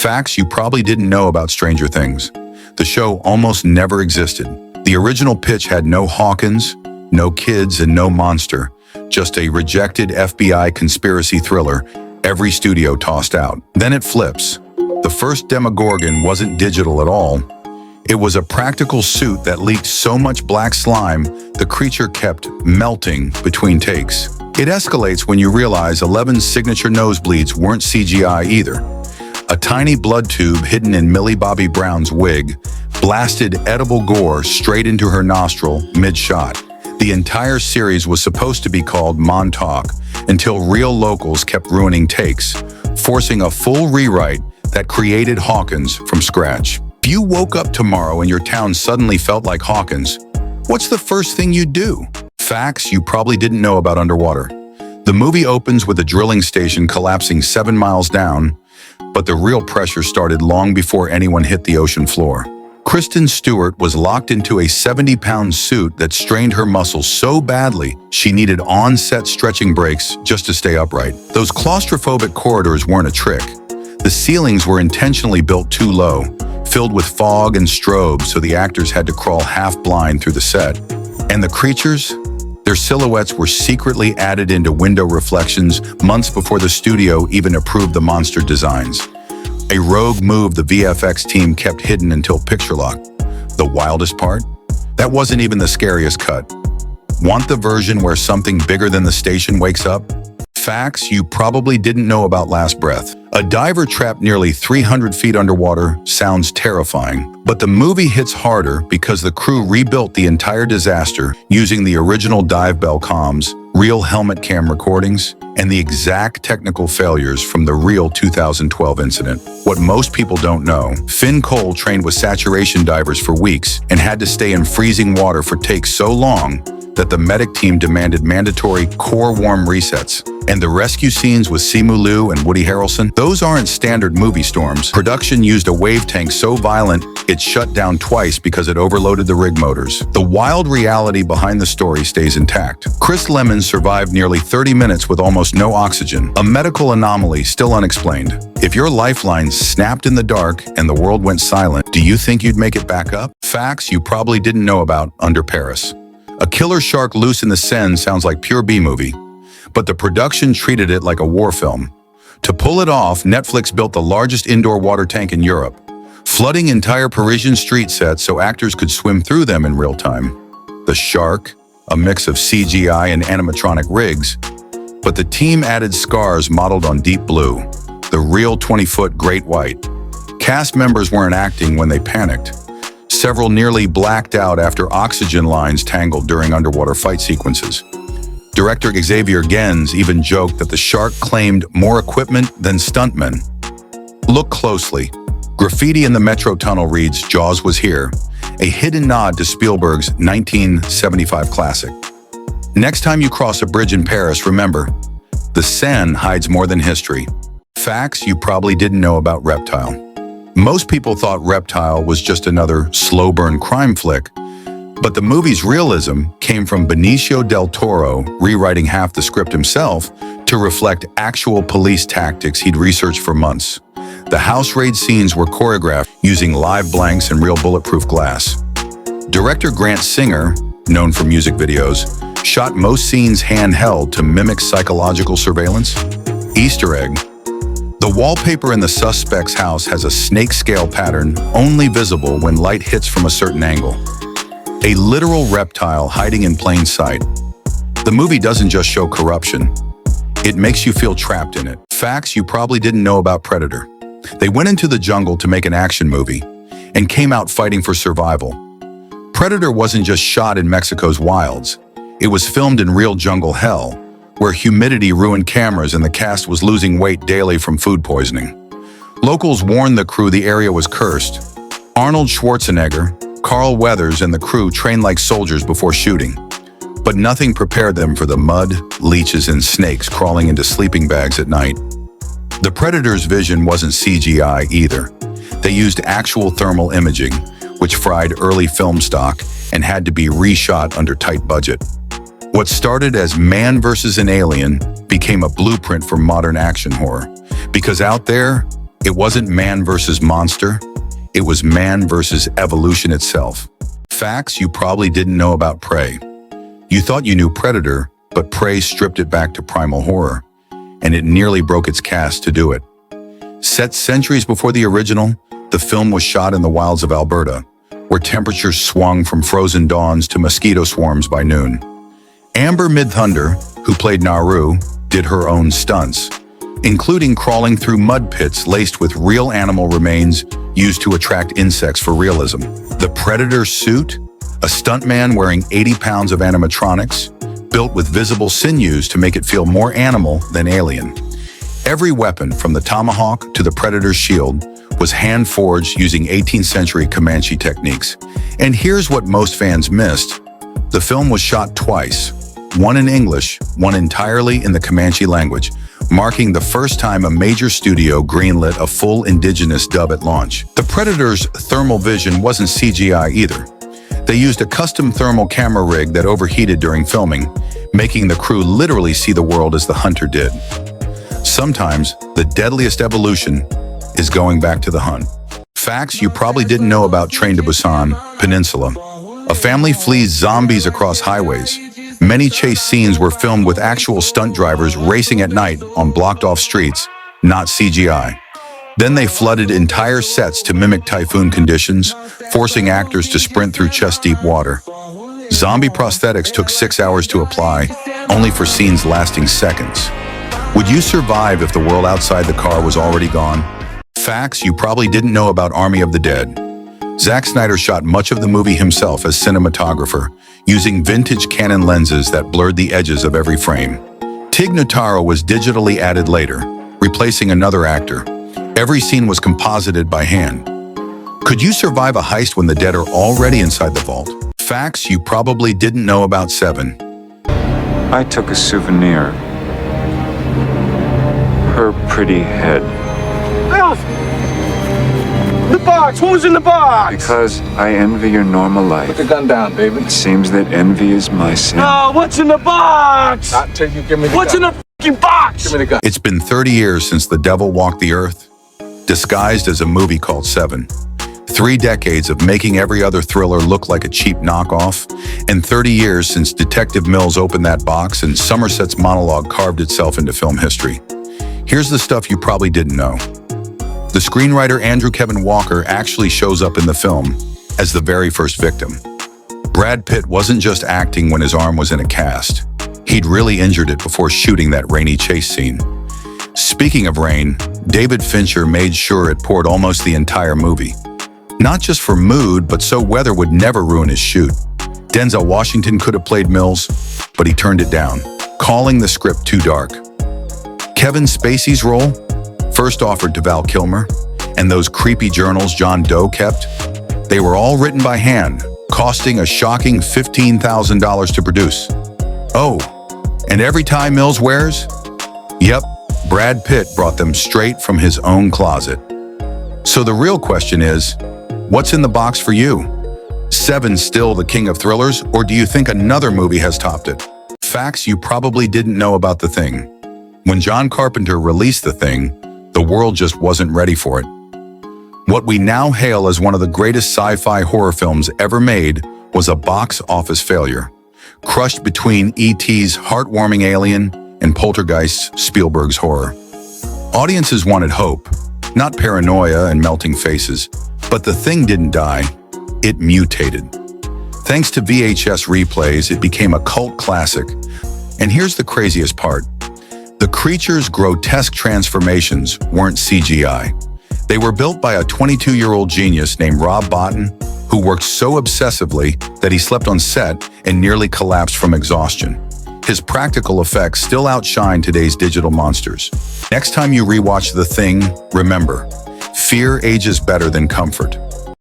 Facts you probably didn't know about Stranger Things. The show almost never existed. The original pitch had no Hawkins, no kids, and no monster. Just a rejected FBI conspiracy thriller every studio tossed out. Then it flips. The first Demogorgon wasn't digital at all. It was a practical suit that leaked so much black slime, the creature kept melting between takes. It escalates when you realize 11's signature nosebleeds weren't CGI either. A tiny blood tube hidden in Millie Bobby Brown's wig blasted edible gore straight into her nostril mid-shot. The entire series was supposed to be called Montauk until real locals kept ruining takes, forcing a full rewrite that created Hawkins from scratch. If you woke up tomorrow and your town suddenly felt like Hawkins, what's the first thing you'd do? Facts you probably didn't know about underwater. The movie opens with a drilling station collapsing 7 miles down, but the real pressure started long before anyone hit the ocean floor. Kristen Stewart was locked into a 70-pound suit that strained her muscles so badly she needed on-set stretching breaks just to stay upright. Those claustrophobic corridors weren't a trick. The ceilings were intentionally built too low, filled with fog and strobes, so the actors had to crawl half-blind through the set. And the creatures? Their silhouettes were secretly added into window reflections months before the studio even approved the monster designs. A rogue move the VFX team kept hidden until picture lock. The wildest part? That wasn't even the scariest cut. Want the version where something bigger than the station wakes up? Facts you probably didn't know about Last Breath. A diver trapped nearly 300 feet underwater sounds terrifying, but the movie hits harder because the crew rebuilt the entire disaster using the original dive bell comms, real helmet cam recordings, and the exact technical failures from the real 2012 incident. What most people don't know, Finn Cole trained with saturation divers for weeks and had to stay in freezing water for takes so long that the medic team demanded mandatory core warm resets. And the rescue scenes with Simu Liu and Woody Harrelson, those aren't standard movie storms. Production used a wave tank so violent it shut down twice because it overloaded the rig motors. The wild reality behind the story stays intact. Chris Lemon survived nearly 30 minutes with almost no oxygen, a medical anomaly still unexplained. If your lifeline snapped in the dark and the world went silent, do you think you'd make it back up? Facts you probably didn't know about Underparis. A killer shark loose in the Seine sounds like pure B-movie, but the production treated it like a war film. To pull it off, Netflix built the largest indoor water tank in Europe, flooding entire Parisian street sets so actors could swim through them in real time. The shark, a mix of CGI and animatronic rigs, but the team added scars modeled on deep blue, the real 20-foot great white. Cast members weren't acting when they panicked. Several nearly blacked out after oxygen lines tangled during underwater fight sequences. Director Xavier Gens even joked that the shark claimed more equipment than stuntmen. Look closely. Graffiti in the metro tunnel reads, "Jaws was here," a hidden nod to Spielberg's 1975 classic. Next time you cross a bridge in Paris, remember, the Seine hides more than history. Facts you probably didn't know about Reptile. Most people thought Reptile was just another slow-burn crime flick, but the movie's realism came from Benicio del Toro rewriting half the script himself to reflect actual police tactics he'd researched for months. The house raid scenes were choreographed using live blanks and real bulletproof glass. Director Grant Singer, known for music videos, shot most scenes handheld to mimic psychological surveillance. Easter egg: the wallpaper in the suspect's house has a snake scale pattern only visible when light hits from a certain angle. A literal reptile hiding in plain sight. The movie doesn't just show corruption. It makes you feel trapped in it. Facts you probably didn't know about Predator. They went into the jungle to make an action movie and came out fighting for survival. Predator wasn't just shot in Mexico's wilds. It was filmed in real jungle hell, where humidity ruined cameras and the cast was losing weight daily from food poisoning. Locals warned the crew the area was cursed. Arnold Schwarzenegger, Carl Weathers, and the crew trained like soldiers before shooting. But nothing prepared them for the mud, leeches, and snakes crawling into sleeping bags at night. The Predator's vision wasn't CGI either. They used actual thermal imaging, which fried early film stock and had to be reshot under tight budget. What started as man versus an alien became a blueprint for modern action horror. Because out there, It wasn't man versus monster, it was man versus evolution itself. Facts you probably didn't know about Prey. You thought you knew Predator, but Prey stripped it back to primal horror, and it nearly broke its cast to do it. Set centuries before the original, the film was shot in the wilds of Alberta, where temperatures swung from frozen dawns to mosquito swarms by noon. Amber Midthunder, who played Naru, did her own stunts, including crawling through mud pits laced with real animal remains used to attract insects for realism. The Predator suit, a stuntman wearing 80 pounds of animatronics, built with visible sinews to make it feel more animal than alien. Every weapon, from the tomahawk to the Predator's shield, was hand-forged using 18th century Comanche techniques. And here's what most fans missed. The film was shot twice, one in English, one entirely in the Comanche language, marking the first time a major studio greenlit a full indigenous dub at launch. The Predator's thermal vision wasn't CGI either. They used a custom thermal camera rig that overheated during filming, making the crew literally see the world as the hunter did. Sometimes, the deadliest evolution is going back to the hunt. Facts you probably didn't know about Traintobusanpeninsula. A family flees zombies across highways. Many chase scenes were filmed with actual stunt drivers racing at night on blocked-off streets, not CGI. Then they flooded entire sets to mimic typhoon conditions, forcing actors to sprint through chest-deep water. Zombie prosthetics took 6 hours to apply, only for scenes lasting seconds. Would you survive if the world outside the car was already gone? Facts you probably didn't know about Army of the Dead. Zack Snyder shot much of the movie himself as cinematographer, using vintage Canon lenses that blurred the edges of every frame. Tig Notaro was digitally added later, replacing another actor. Every scene was composited by hand. Could you survive a heist when the dead are already inside the vault? Facts you probably didn't know about Seven. I took a souvenir. Her pretty head. Alf! The box! What was in the box? Because I envy your normal life. Put the gun down, baby. It seems that envy is my sin. No, what's in the box? Not until you give me the What's gun. in the fucking box? Give me the gun. It's been 30 years since the devil walked the earth, disguised as a movie called Seven. 3 decades of making every other thriller look like a cheap knockoff, and 30 years since Detective Mills opened that box and Somerset's monologue carved itself into film history. Here's the stuff you probably didn't know. The screenwriter Andrew Kevin Walker actually shows up in the film as the very first victim. Brad Pitt wasn't just acting when his arm was in a cast. He'd really injured it before shooting that rainy chase scene. Speaking of rain, David Fincher made sure it poured almost the entire movie. Not just for mood, but so weather would never ruin his shoot. Denzel Washington could have played Mills, but he turned it down, calling the script too dark. Kevin Spacey's role, first offered to Val Kilmer, and those creepy journals John Doe kept, they were all written by hand, costing a shocking $15,000 to produce. Oh, and every tie Mills wears? Yep, Brad Pitt brought them straight from his own closet. So the real question is, what's in the box for you? Seven's still the king of thrillers, or do you think another movie has topped it? Facts you probably didn't know about The Thing. When John Carpenter released The Thing, the world just wasn't ready for it. What we now hail as one of the greatest sci-fi horror films ever made was a box office failure, crushed between E.T.'s heartwarming alien and Poltergeist's Spielberg's horror. Audiences wanted hope, not paranoia and melting faces, but The Thing didn't die, it mutated. Thanks to VHS replays, it became a cult classic. And here's the craziest part. The creature's grotesque transformations weren't CGI. They were built by a 22-year-old genius named Rob Bottin, who worked so obsessively that he slept on set and nearly collapsed from exhaustion. His practical effects still outshine today's digital monsters. Next time you rewatch The Thing, remember, fear ages better than comfort.